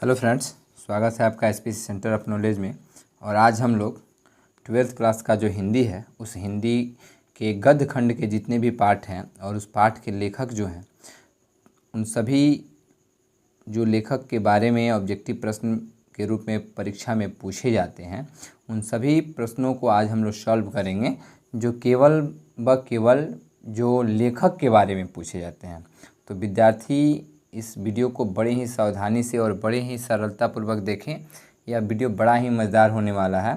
Hello friends, स्वागत है आपका एसपीसी सेंटर ऑफ नॉलेज में। और आज हम लोग 12th क्लास का जो हिंदी है उस हिंदी के गद्य खंड के जितने भी पाठ हैं और उस पाठ के लेखक जो हैं उन सभी जो लेखक के बारे में ऑब्जेक्टिव प्रश्न के रूप में परीक्षा में पूछे जाते हैं उन सभी प्रश्नों को आज हम लोग सॉल्व करेंगे जो केवल जो लेखक के बारे में पूछे जाते हैं। तो विद्यार्थी इस वीडियो को बड़े ही सावधानी से और बड़े ही सरलतापूर्वक देखें। यह वीडियो बड़ा ही मज़ेदार होने वाला है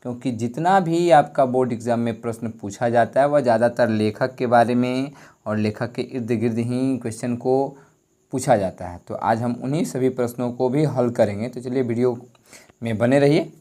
क्योंकि जितना भी आपका बोर्ड एग्ज़ाम में प्रश्न पूछा जाता है वह ज़्यादातर लेखक के बारे में और लेखक के इर्द गिर्द ही क्वेश्चन को पूछा जाता है। तो आज हम उन्हीं सभी प्रश्नों को भी हल करेंगे। तो चलिए वीडियो में बने रहिए।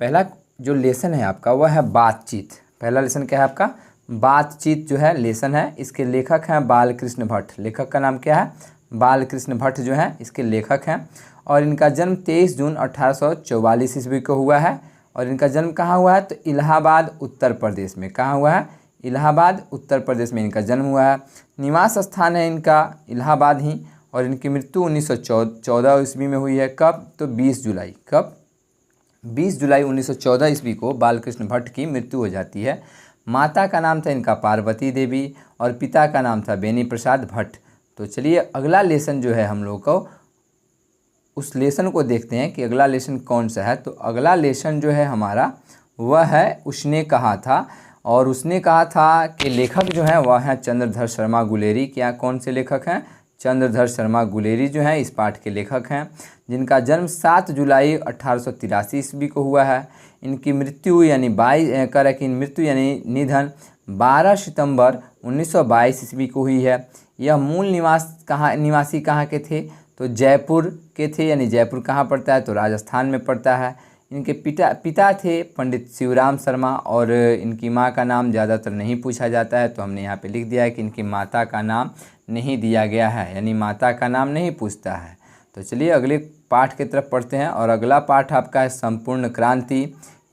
पहला जो लेसन है आपका वह है बातचीत। पहला लेसन क्या है आपका? बातचीत जो है लेसन है। इसके लेखक हैं बालकृष्ण भट्ट। लेखक का नाम क्या है? बालकृष्ण भट्ट जो है इसके लेखक हैं। और इनका जन्म 23 जून 1844 ईस्वी को हुआ है। और इनका जन्म कहाँ हुआ है? तो इलाहाबाद उत्तर प्रदेश में। कहाँ हुआ है? इलाहाबाद उत्तर प्रदेश में इनका जन्म हुआ है। निवास स्थान है इनका इलाहाबाद ही। और इनकी मृत्यु 1914 ईस्वी में हुई है। कब? तो 20 जुलाई। कब? 20 जुलाई 1914 ईस्वी को बालकृष्ण भट्ट की मृत्यु हो जाती है। माता का नाम था इनका पार्वती देवी और पिता का नाम था बेनी प्रसाद भट्ट। तो चलिए अगला लेसन जो है हम लोग को उस लेसन को देखते हैं कि अगला लेसन कौन सा है। तो अगला लेसन जो है हमारा वह है उसने कहा था। और उसने कहा था कि लेखक जो है वह है चंद्रधर शर्मा गुलेरी। क्या कौन से लेखक हैं? चंद्रधर शर्मा गुलेरी जो हैं इस पाठ के लेखक हैं, जिनका जन्म 7 जुलाई 1883 ईस्वी को हुआ है। इनकी मृत्यु यानी निधन 12 सितंबर 1922 ईस्वी को हुई है। यह मूल निवासी कहाँ के थे? तो जयपुर के थे। यानी जयपुर कहाँ पड़ता है? तो राजस्थान में पड़ता है। इनके पिता थे पंडित शिवराम शर्मा और इनकी माँ का नाम ज़्यादातर नहीं पूछा जाता है, तो हमने यहाँ पे लिख दिया है कि इनकी माता का नाम नहीं दिया गया है, यानी माता का नाम नहीं पूछता है। तो चलिए अगले पाठ की तरफ पढ़ते हैं। और अगला पाठ आपका है संपूर्ण क्रांति।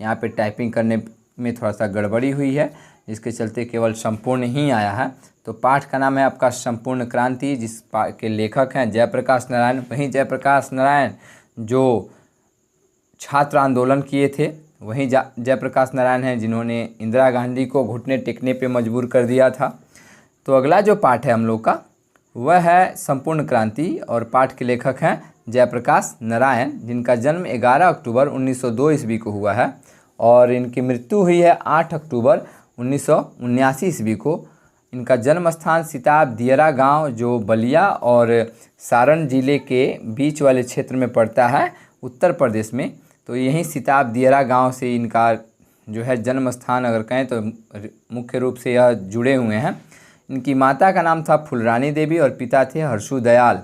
यहाँ पे टाइपिंग करने में थोड़ा सा गड़बड़ी हुई है, जिसके चलते केवल संपूर्ण ही आया है। तो पाठ का नाम है आपका संपूर्ण क्रांति, जिस के लेखक हैं जयप्रकाश नारायण। वहीं जयप्रकाश नारायण जो छात्र आंदोलन किए थे वहीं जयप्रकाश नारायण हैं जिन्होंने इंदिरा गांधी को घुटने टेकने पे मजबूर कर दिया था। तो अगला जो पाठ है हम लोग का वह है संपूर्ण क्रांति और पाठ के लेखक हैं जयप्रकाश नारायण, जिनका जन्म 11 अक्टूबर 1902 ईस्वी को हुआ है। और इनकी मृत्यु हुई है 8 अक्टूबर 1979 ईस्वी को। इनका जन्म स्थान सिताब दियरा गांव जो बलिया और सारण जिले के बीच वाले क्षेत्र में पड़ता है उत्तर प्रदेश में। तो यहीं सिताब दियरा गांव से इनका जो है जन्म स्थान अगर कहें तो मुख्य रूप से यह जुड़े हुए हैं। इनकी माता का नाम था फुलरानी देवी और पिता थे हर्षु दयाल।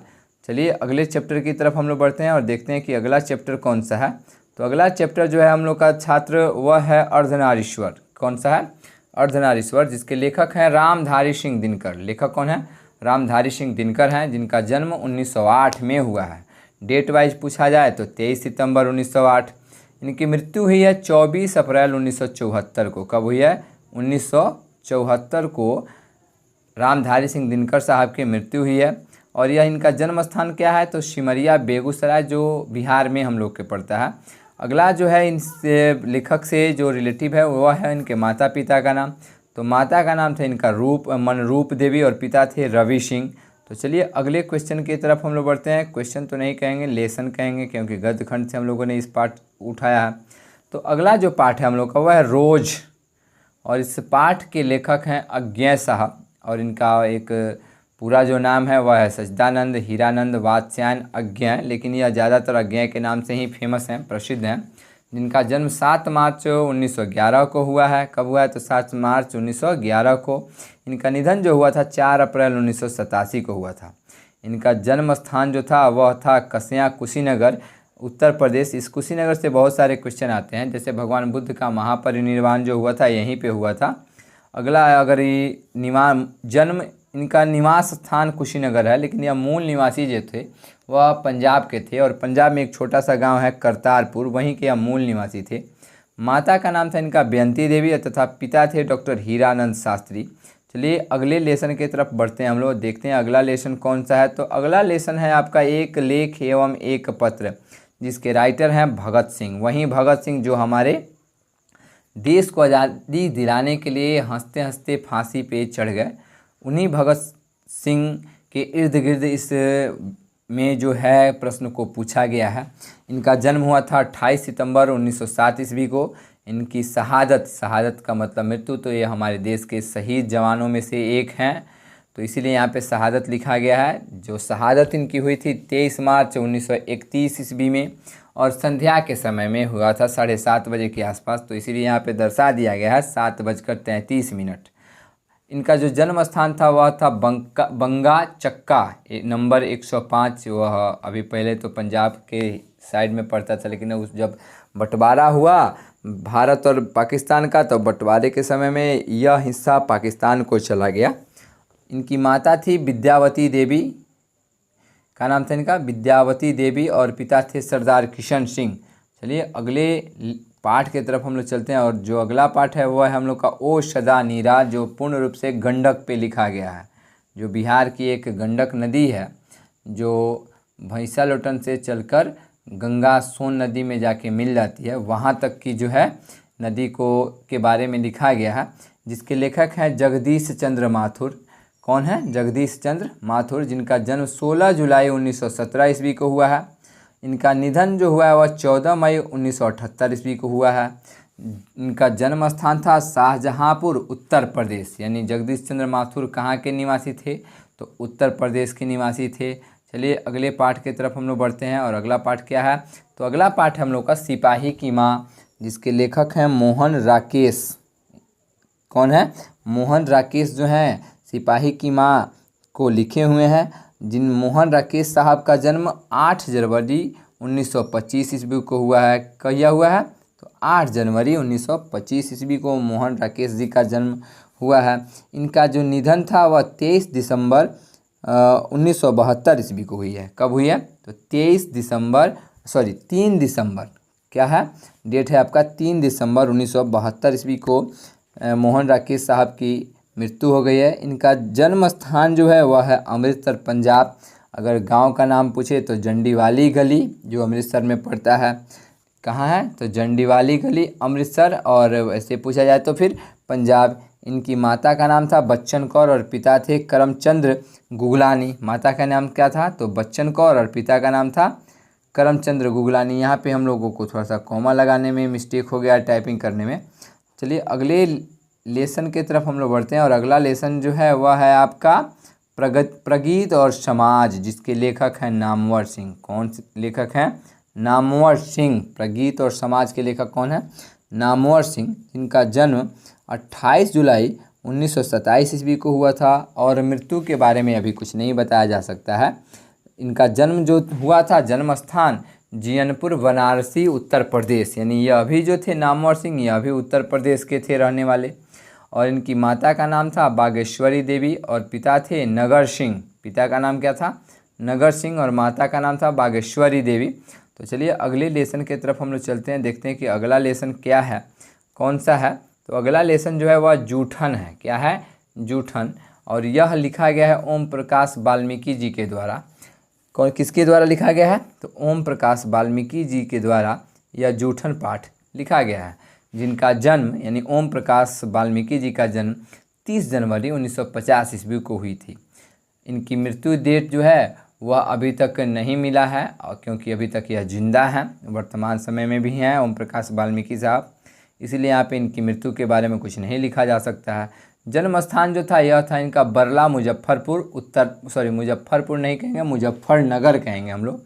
चलिए अगले चैप्टर की तरफ हम लोग बढ़ते हैं और देखते हैं कि अगला चैप्टर कौन सा है। तो अगला चैप्टर जो है हम लोग का छात्र वह है अर्धनारीश्वर। कौन सा है? अर्धनारीश्वर, जिसके लेखक हैं रामधारी सिंह दिनकर। लेखक कौन है? रामधारी सिंह दिनकर हैं, जिनका जन्म 1908 में हुआ है। डेट वाइज पूछा जाए तो 23 सितंबर 1908। इनकी मृत्यु हुई है 24 अप्रैल 1974 को। कब हुई है? 1974 को रामधारी सिंह दिनकर साहब की मृत्यु हुई है। और यह इनका जन्म स्थान क्या है? तो सिमरिया बेगूसराय जो बिहार में हम लोग के पड़ता है। अगला जो है इन लेखक से जो रिलेटिव है वह है इनके माता पिता का नाम। तो माता का नाम था इनका मनरूप देवी और पिता थे रवि सिंह। तो चलिए अगले क्वेश्चन की तरफ हम लोग बढ़ते हैं। क्वेश्चन तो नहीं कहेंगे, लेसन कहेंगे, क्योंकि गद्य खंड से हम लोगों ने इस पाठ उठाया है। तो अगला जो पाठ है हम लोग का वह है रोज। और इस पाठ के लेखक हैं अज्ञेय साहब। और इनका एक पूरा जो नाम है वह है सच्चिदानंद हीरानंद वात्स्यायन अज्ञेय, लेकिन यह ज़्यादातर अज्ञेय के नाम से ही फेमस हैं, प्रसिद्ध हैं। जिनका जन्म 7 मार्च 1911 को हुआ है। कब हुआ है? तो 7 मार्च 1911 को। इनका निधन जो हुआ था 4 अप्रैल 1987 को हुआ था। इनका जन्म स्थान जो था वह था कस्या कुशीनगर उत्तर प्रदेश। इस कुशीनगर से बहुत सारे क्वेश्चन आते हैं, जैसे भगवान बुद्ध का महापरिनिर्वाण जो हुआ था यहीं पे हुआ था। अगला अगर ये इनका निवास स्थान कुशीनगर है, लेकिन यह मूल निवासी जो थे वह पंजाब के थे। और पंजाब में एक छोटा सा गांव है करतारपुर, वहीं के यह मूल निवासी थे। माता का नाम था इनका बेयंती देवी तथा पिता थे डॉक्टर हीरानंद शास्त्री। चलिए अगले लेसन की तरफ बढ़ते हैं हम लोग, देखते हैं अगला लेसन कौन सा है। तो अगला लेसन है आपका एक लेख एवं एक पत्र, जिसके राइटर हैं भगत सिंह। वहीं भगत सिंह जो हमारे देश को आज़ादी दिलाने के लिए हंसते हंसते फांसी पे चढ़ गए, उन्हीं भगत सिंह के इर्द गिर्द इस में जो है प्रश्न को पूछा गया है। इनका जन्म हुआ था 28 सितंबर 1907 ईस्वी को। इनकी शहादत का मतलब मृत्यु, तो ये हमारे देश के शहीद जवानों में से एक हैं, तो इसीलिए यहाँ पे शहादत लिखा गया है। जो शहादत इनकी हुई थी 23 मार्च 1931 ईस्वी में, और संध्या के समय में हुआ था 7:30 बजे के आसपास, तो इसीलिए यहाँ पे दर्शा दिया गया है 7:33। इनका जो जन्म स्थान था वह था बंगा चक्का नंबर 105। वह अभी पहले तो पंजाब के साइड में पड़ता था, लेकिन उस जब बंटवारा हुआ भारत और पाकिस्तान का, तो बंटवारे के समय में यह हिस्सा पाकिस्तान को चला गया। इनकी माता थी विद्यावती देवी, का नाम था इनका विद्यावती देवी, और पिता थे सरदार किशन सिंह। चलिए अगले पाठ की तरफ हम लोग चलते हैं, और जो अगला पाठ है वह है हम लोग का ओ सदा नीरा, जो पूर्ण रूप से गंडक पे लिखा गया है। जो बिहार की एक गंडक नदी है, जो भैंसालोटन से चलकर गंगा सोन नदी में जाके मिल जाती है, वहाँ तक की जो है नदी को के बारे में लिखा गया है, जिसके लेखक हैं जगदीश चंद्र माथुर। कौन है? जगदीश चंद्र माथुर, जिनका जन्म 16 जुलाई 1917 ईस्वी को हुआ है। इनका निधन जो हुआ है वह 14 मई 1978 ईस्वी को हुआ है। इनका जन्म स्थान था शाहजहांपुर, उत्तर प्रदेश। यानी जगदीश चंद्र माथुर कहाँ के निवासी थे? तो उत्तर प्रदेश के निवासी थे। चलिए अगले पाठ की तरफ हम लोग बढ़ते हैं, और अगला पाठ क्या है? तो अगला पाठ है हम लोग का सिपाही की माँ, जिसके लेखक हैं मोहन राकेश। कौन है? मोहन राकेश जो हैं सिपाही की माँ को लिखे हुए हैं। जिन मोहन राकेश साहब का जन्म 8 जनवरी 1925 ईस्वी को हुआ है। कहिया हुआ है? तो 8 जनवरी 1925 ईस्वी को मोहन राकेश जी का जन्म हुआ है। इनका जो निधन था वह 23 दिसंबर 1972 ईस्वी को हुई है। कब हुई है? तो 3 दिसंबर क्या है? डेट है आपका 3 दिसंबर 1972 ईस्वी को मोहन राकेश साहब की मृत्यु हो गई है। इनका जन्म स्थान जो है वह है अमृतसर, पंजाब। अगर गांव का नाम पूछे तो जंडीवाली गली, जो अमृतसर में पड़ता है। कहाँ है? तो जंडीवाली गली, अमृतसर। और वैसे पूछा जाए तो फिर पंजाब। इनकी माता का नाम था बच्चन कौर, और पिता थे करमचंद्र गुगलानी। माता का नाम क्या था? तो बच्चन कौर, और पिता का नाम था करमचंद्र गुगलानी। यहाँ पे हम लोगों को थोड़ा सा कॉमा लगाने में मिस्टेक हो गया, टाइपिंग करने में। चलिए अगले लेसन की तरफ हम लोग बढ़ते हैं, और अगला लेसन जो है वह है आपका प्रगीत और समाज, जिसके लेखक हैं नामवर सिंह। कौन से लेखक हैं? नामवर सिंह। प्रगीत और समाज के लेखक कौन है? नामवर सिंह, जिनका जन्म 28 जुलाई 1927 ईस्वी को हुआ था, और मृत्यु के बारे में अभी कुछ नहीं बताया जा सकता है। इनका जन्म जो हुआ था, जन्म स्थान जियनपुर, बनारसी, उत्तर प्रदेश। यानी यह अभी जो थे नामवर सिंह, यह अभी उत्तर प्रदेश के थे रहने वाले। और इनकी माता का नाम था बागेश्वरी देवी, और पिता थे नगर सिंह। पिता का नाम क्या था? नगर सिंह, और माता का नाम था बागेश्वरी देवी। तो चलिए अगले लेसन की तरफ हम लोग चलते हैं, देखते हैं कि अगला लेसन क्या है, कौन सा है। तो अगला लेसन जो है वह जूठन है। क्या है? जूठन। और यह लिखा गया है ओम प्रकाश वाल्मीकि जी के द्वारा। कौन, किसके द्वारा लिखा गया है? तो ओम प्रकाश वाल्मीकि जी के द्वारा यह जूठन पाठ लिखा गया है, जिनका जन्म यानी ओम प्रकाश वाल्मीकि जी का जन्म 30 जनवरी 1950 ईस्वी को हुई थी। इनकी मृत्यु डेट जो है वह अभी तक नहीं मिला है, और क्योंकि अभी तक यह जिंदा हैं, वर्तमान समय में भी हैं ओम प्रकाश वाल्मीकि साहब, इसीलिए यहाँ पे इनकी मृत्यु के बारे में कुछ नहीं लिखा जा सकता है। जन्म स्थान जो था यह था इनका बरला, मुजफ्फरपुर, मुजफ्फरपुर नहीं कहेंगे, मुजफ्फरनगर कहेंगे हम लोग।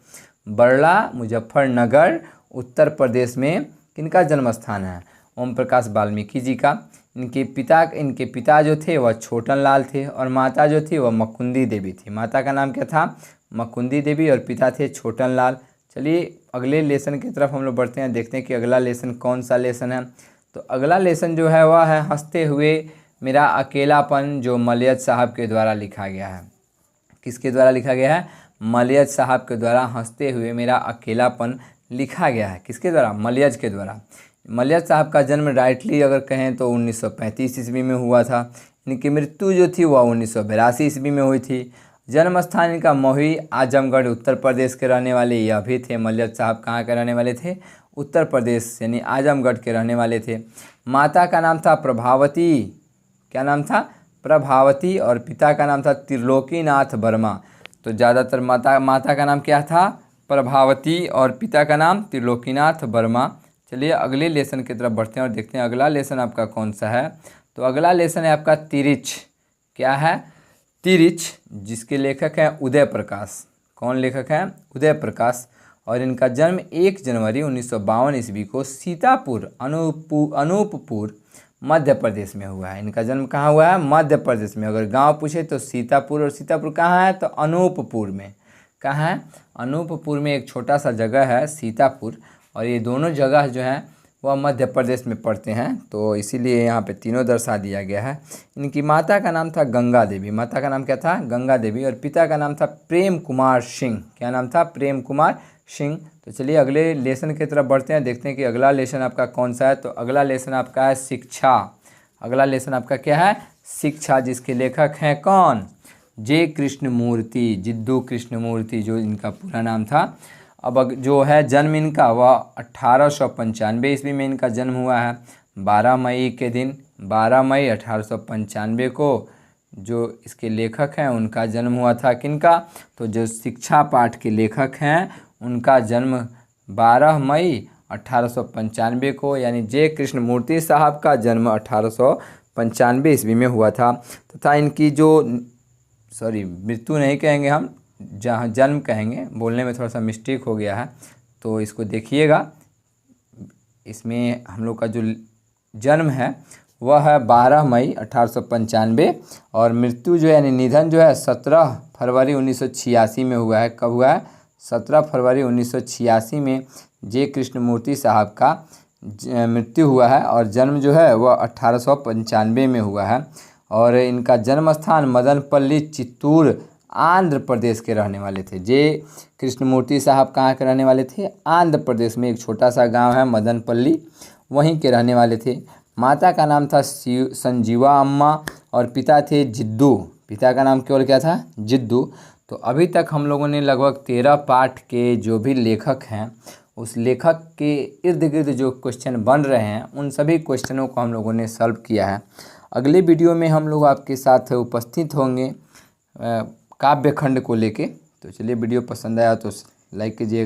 बरला, मुजफ्फरनगर, उत्तर प्रदेश में किनका जन्म स्थान है? ओम प्रकाश वाल्मीकि जी का। इनके पिता जो थे वह छोटन लाल थे, और माता जो थी वह मकुंदी देवी थी। माता का नाम क्या था? मकुंदी देवी, और पिता थे छोटन लाल। चलिए अगले लेसन की तरफ हम लोग बढ़ते हैं, देखते हैं कि अगला लेसन कौन सा लेसन है। तो अगला लेसन जो है वह है हंसते हुए मेरा अकेलापन, जो मलयज साहब के द्वारा लिखा गया है। किसके द्वारा लिखा गया है? मलयज साहब के द्वारा हंसते हुए मेरा अकेलापन लिखा गया है। किसके द्वारा? मलयज के द्वारा। मलयज साहब का जन्म राइटली अगर कहें तो 1935 ईस्वी में हुआ था। इनकी मृत्यु जो थी वह 1982 ईस्वी में हुई थी। जन्म स्थान इनका महुई आजमगढ़ उत्तर प्रदेश के रहने वाले यह भी थे। मल्लिक साहब कहाँ के रहने वाले थे? उत्तर प्रदेश यानी आजमगढ़ के रहने वाले थे। माता का नाम था प्रभावती, क्या नाम था? प्रभावती। और पिता का नाम था त्रिलोकीनाथ वर्मा। तो ज़्यादातर माता का नाम क्या था? प्रभावती, और पिता का नाम त्रिलोकीनाथ वर्मा। चलिए अगले लेसन की तरफ बढ़ते हैं और देखते हैं अगला लेसन आपका कौन सा है। तो अगला लेसन है आपका तिरिच। क्या है? तिरिच, जिसके लेखक हैं उदय प्रकाश। कौन लेखक हैं? उदय प्रकाश। और इनका जन्म 1 जनवरी 1952 ईस्वी को सीतापुर अनूपपुर मध्य प्रदेश में हुआ है। इनका जन्म कहाँ हुआ है? मध्य प्रदेश में। अगर गांव पूछे तो सीतापुर, और सीतापुर कहाँ है? तो अनूपपुर में। कहाँ है? अनूपपुर में एक छोटा सा जगह है सीतापुर, और ये दोनों जगह जो हैं वह मध्य प्रदेश में पड़ते हैं, तो इसीलिए यहाँ पे तीनों दर्शा दिया गया है। इनकी माता का नाम था गंगा देवी। माता का नाम क्या था? गंगा देवी। और पिता का नाम था प्रेम कुमार सिंह। क्या नाम था? प्रेम कुमार सिंह। तो चलिए अगले लेसन की तरफ बढ़ते हैं, देखते हैं कि अगला लेसन आपका कौन सा है। तो अगला लेसन आपका है शिक्षा। अगला लेसन आपका क्या है? शिक्षा, जिसके लेखक हैं कौन? जे कृष्णमूर्ति, जिद्दू कृष्णमूर्ति जो इनका पूरा नाम था। अब जो है जन्म इनका वह 1895 ईस्वी में इनका जन्म हुआ है। 12 मई के दिन, 12 मई 1895 को जो इसके लेखक हैं उनका जन्म हुआ था। किनका? तो जो शिक्षा पाठ के लेखक हैं उनका जन्म 12 मई 1895 को, यानी जे कृष्णमूर्ति साहब का जन्म 1895 ईस्वी में हुआ था। तथा इनकी जो मृत्यु नहीं कहेंगे हम, जहाँ जन्म कहेंगे, बोलने में थोड़ा सा मिस्टेक हो गया है, तो इसको देखिएगा। इसमें हम लोग का जो जन्म है वह है 12 मई 1895, और मृत्यु जो है यानी निधन जो है 17 फरवरी 1986 में हुआ है। कब हुआ है? 17 फरवरी 1986 में जे कृष्णमूर्ति साहब का मृत्यु हुआ है, और जन्म जो है वह 1895 में हुआ है। और इनका जन्म स्थान मदनपल्ली, चित्तूर, आंध्र प्रदेश के रहने वाले थे। जे कृष्णमूर्ति साहब कहाँ के रहने वाले थे? आंध्र प्रदेश में एक छोटा सा गांव है मदनपल्ली, वहीं के रहने वाले थे। माता का नाम था संजीवा अम्मा, और पिता थे जिद्दू। पिता का नाम केवल क्या था? जिद्दू। तो अभी तक हम लोगों ने लगभग 13 पाठ के जो भी लेखक हैं उस लेखक के इर्द गिर्द जो क्वेश्चन बन रहे हैं उन सभी क्वेश्चनों को हम लोगों ने सॉल्व किया है। अगले वीडियो में हम लोग आपके साथ उपस्थित होंगे काव्य खंड को लेके। तो चलिए वीडियो पसंद आया तो लाइक कीजिएगा।